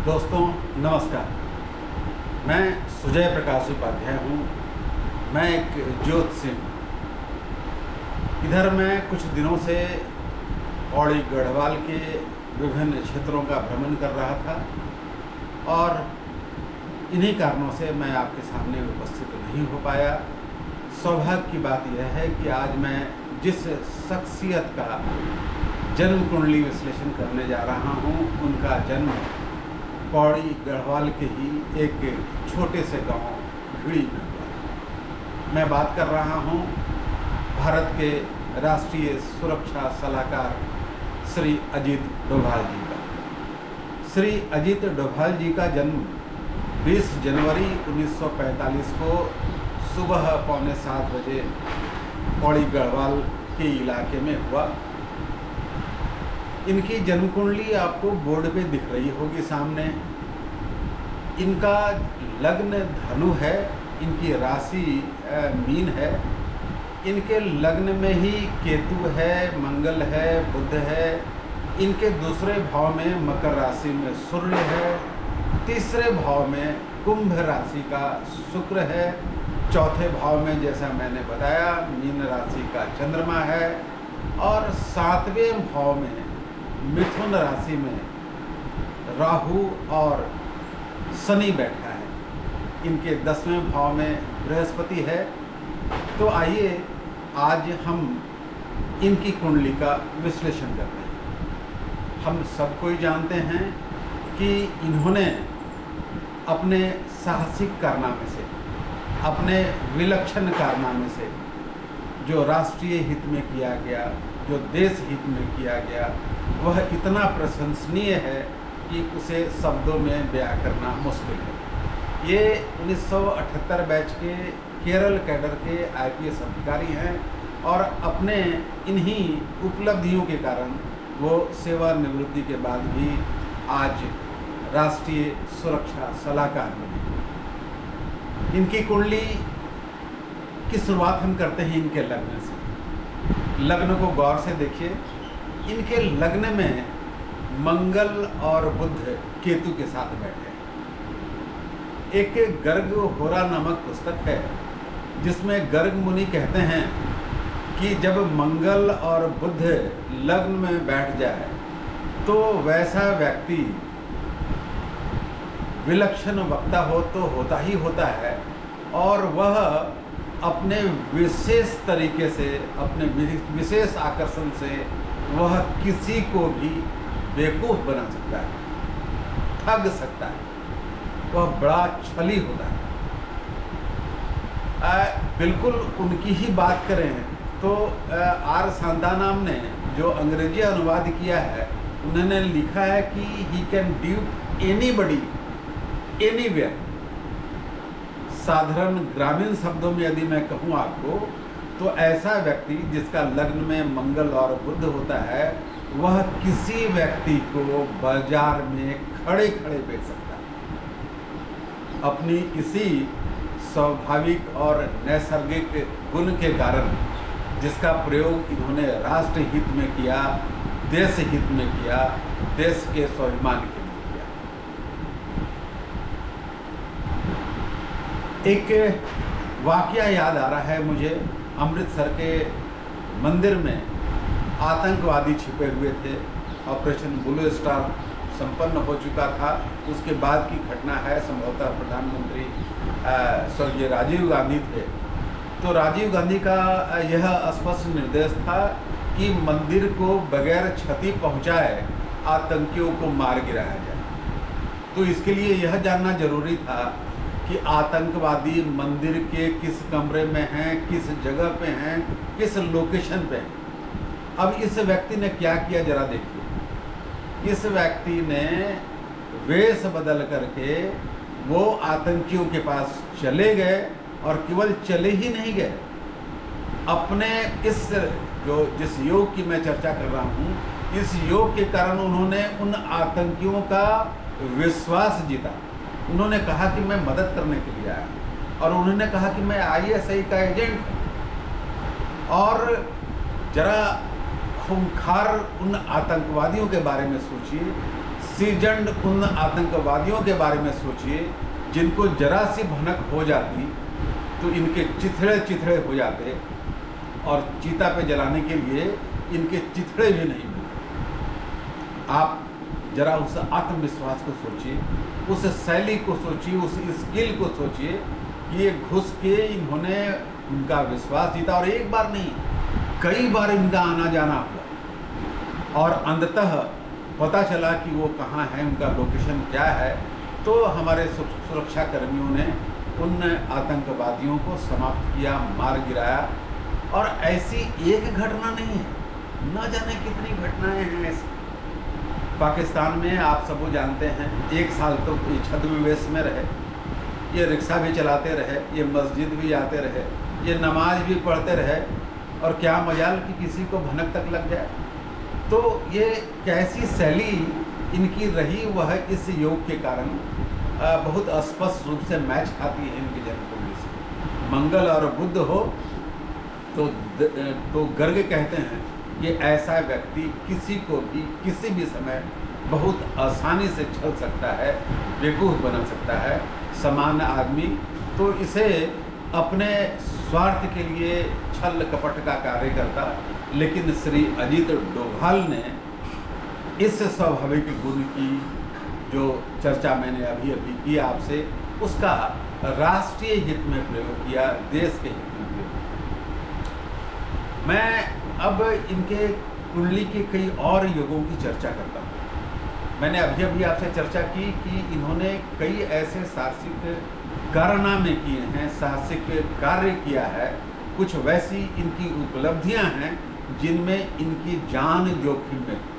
दोस्तों नमस्कार। मैं सुजय प्रकाश उपाध्याय हूँ। मैं एक ज्योतिषी हूँ। इधर मैं कुछ दिनों से पौड़ी गढ़वाल के विभिन्न क्षेत्रों का भ्रमण कर रहा था और इन्हीं कारणों से मैं आपके सामने उपस्थित नहीं हो पाया। सौभाग्य की बात यह है कि आज मैं जिस शख्सियत का जन्म कुंडली विश्लेषण करने जा रहा हूँ उनका जन्म पौड़ी गढ़वाल के ही एक छोटे से गांव घिड़ी में हुआ। मैं बात कर रहा हूँ भारत के राष्ट्रीय सुरक्षा सलाहकार श्री अजीत डोभाल जी का। श्री अजीत डोभाल जी का जन्म 20 जनवरी 1945 को सुबह 6:45 बजे पौड़ी गढ़वाल के इलाके में हुआ। इनकी जन्म कुंडली आपको बोर्ड पे दिख रही होगी सामने। इनका लग्न धनु है, इनकी राशि मीन है। इनके लग्न में ही केतु है, मंगल है, बुध है। इनके दूसरे भाव में मकर राशि में सूर्य है। तीसरे भाव में कुंभ राशि का शुक्र है। चौथे भाव में जैसा मैंने बताया मीन राशि का चंद्रमा है और 7वें भाव में मिथुन राशि में राहु और शनि बैठा है। इनके 10वें भाव में बृहस्पति है। तो आइए आज हम इनकी कुंडली का विश्लेषण करते हैं। हम सब कोई जानते हैं कि इन्होंने अपने साहसिक कारनामे से, अपने विलक्षण कारनामे से जो राष्ट्रीय हित में किया गया, जो देश हित में किया गया, वह इतना प्रशंसनीय है कि उसे शब्दों में बयां करना मुश्किल है। ये 1978 बैच के केरल कैडर के IPS अधिकारी हैं और अपने इन्हीं उपलब्धियों के कारण वो सेवानिवृत्ति के बाद भी आज राष्ट्रीय सुरक्षा सलाहकार बने। इनकी कुंडली की शुरुआत हम करते हैं इनके लग्न से। लग्न को गौर से देखिए। इनके लग्न में मंगल और बुध केतु के साथ बैठे। एक गर्ग होरा नामक पुस्तक है जिसमें गर्ग मुनि कहते हैं कि जब मंगल और बुध लग्न में बैठ जाए तो वैसा व्यक्ति विलक्षण वक्ता हो तो होता ही होता है और वह अपने विशेष तरीके से, अपने विशेष आकर्षण से वह किसी को भी बेवकूफ़ बना सकता है, ठग सकता है। वह बड़ा छली होता है। बिल्कुल उनकी ही बात करें तो आर सांदानाम ने जो अंग्रेजी अनुवाद किया है उन्होंने लिखा है कि he can dupe anybody anywhere. साधारण ग्रामीण शब्दों में यदि मैं कहूँ आपको तो ऐसा व्यक्ति जिसका लग्न में मंगल और बुध होता है वह किसी व्यक्ति को बाजार में खड़े खड़े बेच सकता है। अपनी इसी स्वाभाविक और नैसर्गिक गुण के कारण जिसका प्रयोग इन्होंने राष्ट्र हित में किया, देश हित में किया, देश के स्वाभिमान के लिए किया। एक वाकया याद आ रहा है मुझे। अमृतसर के मंदिर में आतंकवादी छिपे हुए थे। ऑपरेशन ब्लू स्टार संपन्न हो चुका था। उसके बाद की घटना है। संभवतः प्रधानमंत्री स्वर्गीय राजीव गांधी थे। तो राजीव गांधी का यह स्पष्ट निर्देश था कि मंदिर को बगैर क्षति पहुंचाए आतंकियों को मार गिराया जाए। तो इसके लिए यह जानना जरूरी था कि आतंकवादी मंदिर के किस कमरे में हैं, किस जगह पे हैं, किस लोकेशन पे हैं। अब इस व्यक्ति ने क्या किया जरा देखिए। इस व्यक्ति ने वेश बदल करके वो आतंकियों के पास चले गए और केवल चले ही नहीं गए, अपने जिस योग की मैं चर्चा कर रहा हूँ, इस योग के कारण उन्होंने उन आतंकियों का विश्वास जीता। उन्होंने कहा कि मैं मदद करने के लिए आया और उन्होंने कहा कि मैं ISI का एजेंट हूँ और जरा खूंखार उन आतंकवादियों के बारे में सोचिए, सीजन्ड उन आतंकवादियों के बारे में सोचिए जिनको जरा सी भनक हो जाती तो इनके चिथड़े चिथड़े हो जाते और चीता पे जलाने के लिए इनके चिथड़े भी नहीं मिलते। आप जरा उस आत्मविश्वास को सोचिए, उस शैली को सोचिए, उस स्किल को सोचिए कि ये घुस के इन्होंने उनका विश्वास जीता, और एक बार नहीं कई बार इनका आना जाना हुआ और अंततः पता चला कि वो कहाँ है, उनका लोकेशन क्या है। तो हमारे सुरक्षा कर्मियों ने उन आतंकवादियों को समाप्त किया, मार गिराया। और ऐसी एक घटना नहीं है, न जाने कितनी घटनाएं हैं ऐसी। पाकिस्तान में आप सब वो जानते हैं, 1 साल तो ये छद्मवेश में रहे, ये रिक्शा भी चलाते रहे, ये मस्जिद भी आते रहे, ये नमाज भी पढ़ते रहे, और क्या मजाल कि किसी को भनक तक लग जाए। तो ये कैसी शैली इनकी रही, वह इस योग के कारण बहुत स्पष्ट रूप से मैच खाती है इनकी जन्मकुंडली से। मंगल और बुध हो तो गर्ग कहते हैं कि ऐसा व्यक्ति किसी को भी किसी भी समय बहुत आसानी से छल सकता है, बेवकूफ़ बना सकता है सामान्य आदमी। तो इसे अपने स्वार्थ के लिए छल कपट का कार्य करता, लेकिन श्री अजीत डोभाल ने इस स्वाभाविक गुण की जो चर्चा मैंने अभी की आपसे, उसका राष्ट्रीय हित में प्रयोग किया, देश के हित में प्रयोग किया। मैं अब इनके कुंडली के कई और योगों की चर्चा करता हूँ। मैंने अभी आपसे चर्चा की कि इन्होंने कई ऐसे साहसिक कारनामे किए हैं, साहसिक कार्य किया है, कुछ वैसी इनकी उपलब्धियां हैं जिनमें इनकी जान जोखिम में थी।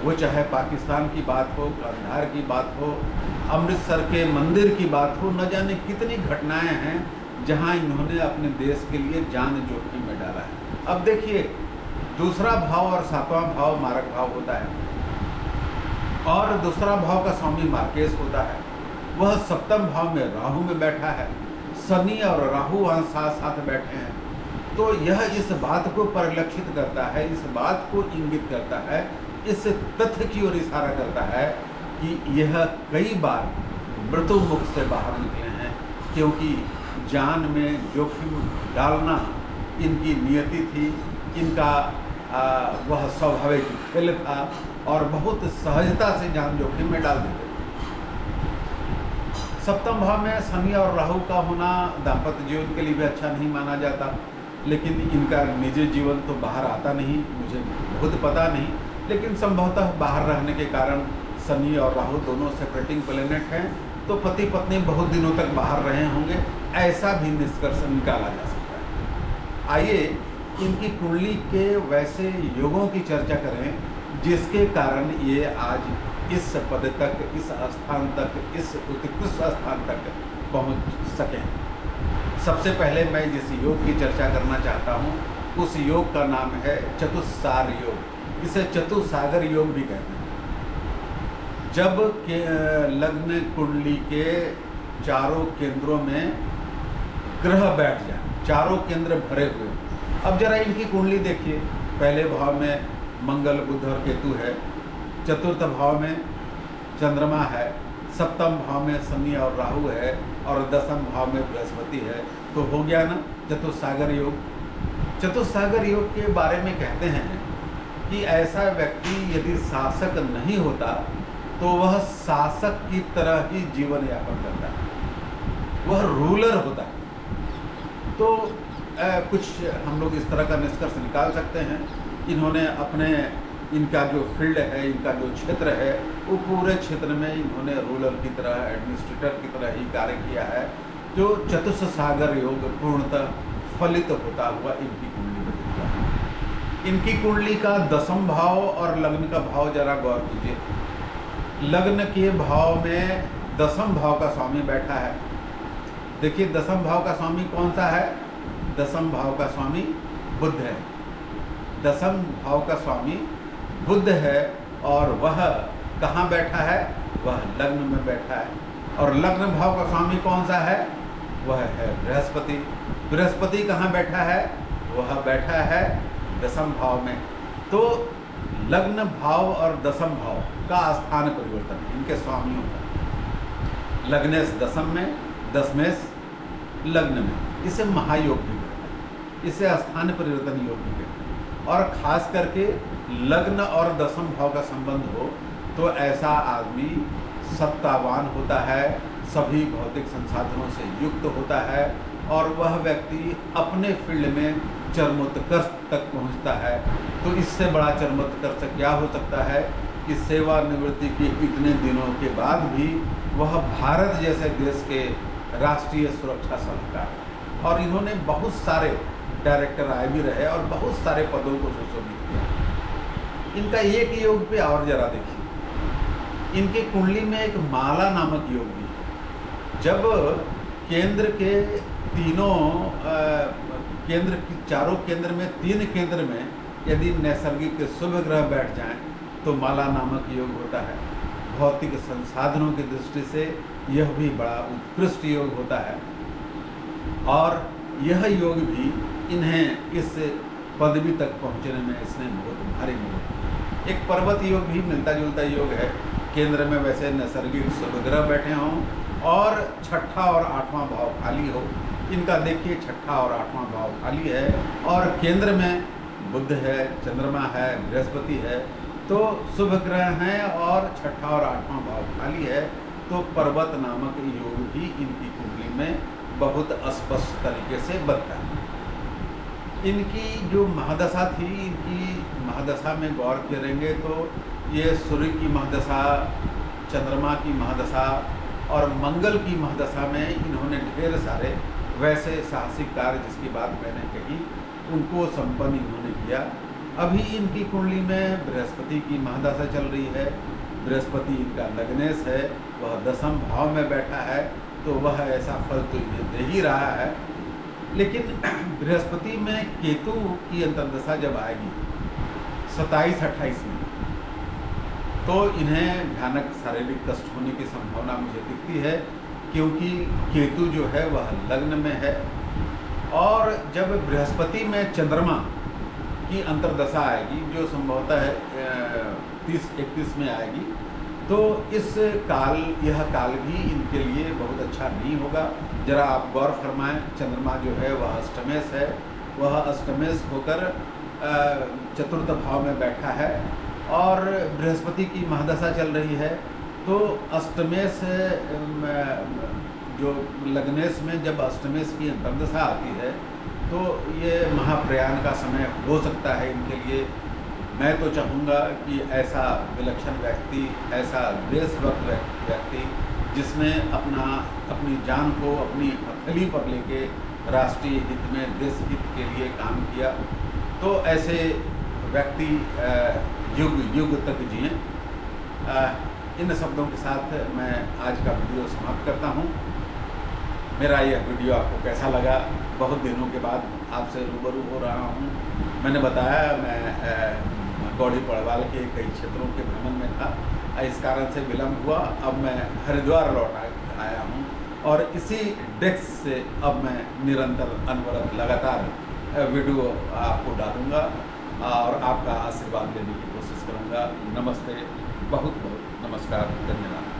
वो चाहे पाकिस्तान की बात हो, कंधार की बात हो, अमृतसर के मंदिर की बात हो, न जाने कितनी घटनाएं हैं जहां इन्होंने अपने देश के लिए जान जोखिम में डाला है। अब देखिए, दूसरा भाव और 7वां भाव मारक भाव होता है, और दूसरा भाव का स्वामी मार्केश होता है। वह 7वें भाव में राहु में बैठा है, शनि और राहु वहाँ साथ साथ बैठे हैं। तो यह इस बात को परिलक्षित करता है, इस बात को इंगित करता है, इस तथ्य की ओर इशारा करता है कि यह कई बार मृत्यु मुख से बाहर निकले हैं, क्योंकि जान में जोखिम डालना इनकी नियति थी, इनका वह स्वाभाविक खेल था, और बहुत सहजता से जान जोखिम में डाल देते। 7वें भाव में शनि और राहु का होना दाम्पत्य जीवन के लिए भी अच्छा नहीं माना जाता, लेकिन इनका निजी जीवन तो बाहर आता नहीं, मुझे खुद पता नहीं, लेकिन संभवतः बाहर रहने के कारण शनि और राहु दोनों सेपरेटिंग प्लेनेट हैं, तो पति पत्नी बहुत दिनों तक बाहर रहे होंगे, ऐसा भी निष्कर्ष निकाला जा सकता है। आइए इनकी कुंडली के वैसे योगों की चर्चा करें जिसके कारण ये आज इस पद तक, इस स्थान तक, इस उत्कृष्ट स्थान तक पहुंच सकें। सबसे पहले मैं जिस योग की चर्चा करना चाहता हूं, उस योग का नाम है चतुस्सार योग। इसे चतुसागर योग भी कहते हैं। जब लग्न कुंडली के चारों केंद्रों में ग्रह बैठ जाए, चारों केंद्र भरे हुए। अब जरा इनकी कुंडली देखिए, पहले भाव में मंगल, बुध और केतु है, चतुर्थ भाव में चंद्रमा है, 7वें भाव में शनि और राहु है, और 10वें भाव में बृहस्पति है। तो हो गया ना चतुस्सागर योग। चतुस्सागर योग के बारे में कहते हैं कि ऐसा व्यक्ति यदि शासक नहीं होता तो वह शासक की तरह ही जीवन यापन करता है, वह रूलर होता है। तो कुछ हम लोग इस तरह का निष्कर्ष निकाल सकते हैं। इन्होंने अपने, इनका जो फील्ड है, इनका जो क्षेत्र है, वो पूरे क्षेत्र में इन्होंने रूलर की तरह, एडमिनिस्ट्रेटर की तरह ही कार्य किया है, जो चतुस्सागर योग पूर्णतः फलित होता हुआ इनकी कुंडली में दिखता है। इनकी कुंडली का 10वां भाव और लग्न का भाव जरा गौर कीजिए। लग्न के भाव में 10वें भाव का स्वामी बैठा है। देखिए 10वें भाव का स्वामी कौन सा है? 10वें भाव का स्वामी बुध है। 10वें भाव का स्वामी बुध है, और वह कहाँ बैठा है? वह लग्न में बैठा है। और लग्न भाव का स्वामी कौन सा है? वह है बृहस्पति। बृहस्पति कहाँ बैठा है? वह बैठा है 10वें भाव में। तो लग्न भाव और दशम भाव का स्थान परिवर्तन है इनके स्वामियों का। लग्नेश दशम में, दशमेश लग्न में, इसे महायोग भी कहते हैं, इसे स्थान परिवर्तन योग भी कहते हैं। और खास करके लग्न और दशम भाव का संबंध हो तो ऐसा आदमी सत्तावान होता है, सभी भौतिक संसाधनों से युक्त होता है और वह व्यक्ति अपने फील्ड में चरमोत्कर्ष तक पहुंचता है। तो इससे बड़ा चरमोत्कर्ष क्या हो सकता है कि सेवानिवृत्ति के इतने दिनों के बाद भी वह भारत जैसे देश के राष्ट्रीय सुरक्षा सलाहकार, और इन्होंने बहुत सारे डायरेक्टर आए भी रहे और बहुत सारे पदों को सुशोभित किया। इनका एक योग पे और जरा देखिए, इनके कुंडली में एक माला नामक योग भी है। जब केंद्र के तीनों केंद्र की चारों केंद्र में, 3 केंद्र में यदि नैसर्गिक शुभ ग्रह बैठ जाएं तो माला नामक योग होता है। भौतिक संसाधनों की दृष्टि से यह भी बड़ा उत्कृष्ट योग होता है और यह योग भी इन्हें इस पदवी तक पहुंचने में इसने बहुत भारी मदद की। एक पर्वत योग भी मिलता जुलता योग है, केंद्र में वैसे नैसर्गिक शुभ ग्रह बैठे हों और 6ठा और 8वां भाव खाली हो। इनका देखिए 6ठा और 8वां भाव खाली है और केंद्र में बुध है, चंद्रमा है, बृहस्पति है, तो शुभ ग्रह हैं और 6ठा और 8वां भाव खाली है। तो पर्वत नामक योग भी इनकी कुंडली में बहुत स्पष्ट तरीके से बनता है। इनकी जो महादशा थी, इनकी महादशा में गौर करेंगे तो ये सूर्य की महादशा, चंद्रमा की महादशा और मंगल की महादशा में इन्होंने ढेर सारे वैसे साहसिक कार्य जिसकी बात मैंने कही उनको संपन्न इन्होंने किया। अभी इनकी कुंडली में बृहस्पति की महादशा चल रही है। बृहस्पति इनका लग्नेश है, वह दशम भाव में बैठा है, तो वह ऐसा फल तो इन्हें दे ही रहा है। लेकिन बृहस्पति में केतु की अंतर्दशा जब आएगी 27-28 में, तो इन्हें भयानक शारीरिक कष्ट होने की संभावना मुझे दिखती है, क्योंकि केतु जो है वह लग्न में है और जब बृहस्पति में चंद्रमा की अंतर्दशा आएगी जो संभवतः है 30-31 में आएगी, तो यह काल भी इनके लिए बहुत अच्छा नहीं होगा। जरा आप गौर फरमाएं, चंद्रमा जो है वह अष्टमेश है, वह अष्टमेश होकर चतुर्थ भाव में बैठा है और बृहस्पति की महादशा चल रही है। तो अष्टमेश जो लग्नेश में जब अष्टमेश की अंतर्दशा आती है तो ये महाप्रयाण का समय हो सकता है इनके लिए। मैं तो चाहूँगा कि ऐसा विलक्षण व्यक्ति, ऐसा देशभक्त व्यक्ति जिसने अपनी जान को अपनी हथेली पर लेके राष्ट्रीय हित में, देश हित के लिए काम किया, तो ऐसे व्यक्ति युग युग तक जिए। इन शब्दों के साथ मैं आज का वीडियो समाप्त करता हूँ। मेरा यह वीडियो आपको कैसा लगा? बहुत दिनों के बाद आपसे रूबरू हो रहा हूँ। मैंने बताया मैं गौड़ी पड़वाल के कई क्षेत्रों के भ्रमण में था, इस कारण से विलम्ब हुआ। अब मैं हरिद्वार लौट आया हूँ और इसी डेस्क से अब मैं निरंतर अनवरत लगातार वीडियो आपको डालूँगा और आपका आशीर्वाद लेने की कोशिश करूँगा। नमस्ते, बहुत बहुत नमस्कार, धन्यवाद।